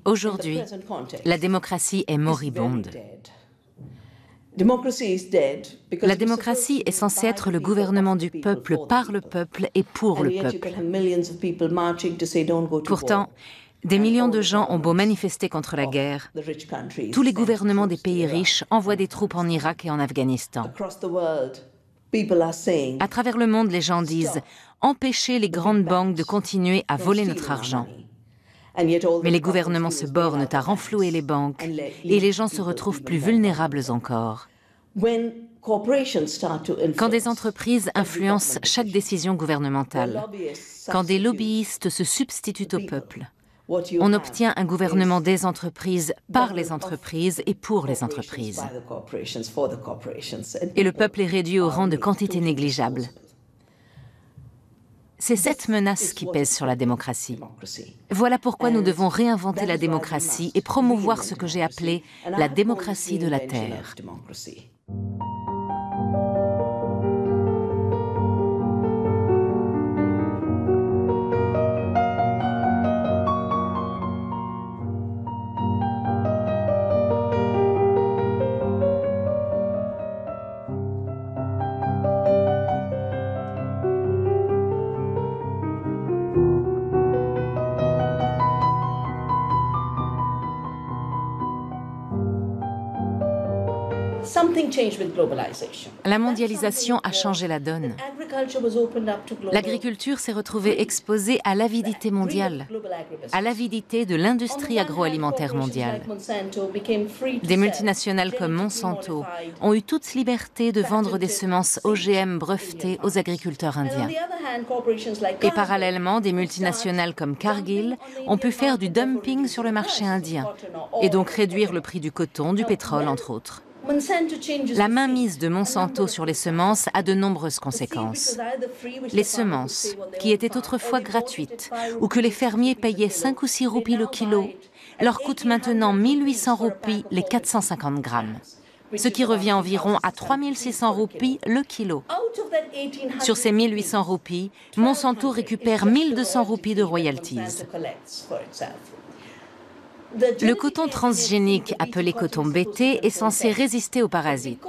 Aujourd'hui, la démocratie est moribonde. La démocratie est censée être le gouvernement du peuple, par le peuple et pour le peuple. Pourtant, des millions de gens ont beau manifester contre la guerre, tous les gouvernements des pays riches envoient des troupes en Irak et en Afghanistan. À travers le monde, les gens disent « Empêchez les grandes banques de continuer à voler notre argent ». Mais les gouvernements se bornent à renflouer les banques et les gens se retrouvent plus vulnérables encore. Quand des entreprises influencent chaque décision gouvernementale, quand des lobbyistes se substituent au peuple, on obtient un gouvernement des entreprises, par les entreprises et pour les entreprises. Et le peuple est réduit au rang de quantité négligeable. C'est cette menace qui pèse sur la démocratie. Voilà pourquoi nous devons réinventer la démocratie et promouvoir ce que j'ai appelé la démocratie de la terre. La mondialisation a changé la donne. L'agriculture s'est retrouvée exposée à l'avidité mondiale, à l'avidité de l'industrie agroalimentaire mondiale. Des multinationales comme Monsanto ont eu toute liberté de vendre des semences OGM brevetées aux agriculteurs indiens. Et parallèlement, des multinationales comme Cargill ont pu faire du dumping sur le marché indien et donc réduire le prix du coton, du pétrole, entre autres. La mainmise de Monsanto sur les semences a de nombreuses conséquences. Les semences, qui étaient autrefois gratuites, ou que les fermiers payaient 5 ou 6 roupies le kilo, leur coûtent maintenant 1800 roupies les 450 grammes, ce qui revient environ à 3600 roupies le kilo. Sur ces 1800 roupies, Monsanto récupère 1200 roupies de royalties. Le coton transgénique, appelé coton BT, est censé résister aux parasites.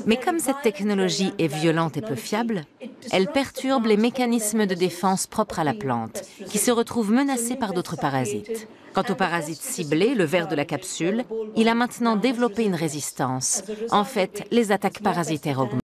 Mais comme cette technologie est violente et peu fiable, elle perturbe les mécanismes de défense propres à la plante, qui se retrouvent menacés par d'autres parasites. Quant au parasite ciblé, le ver de la capsule, il a maintenant développé une résistance. En fait, les attaques parasitaires augmentent.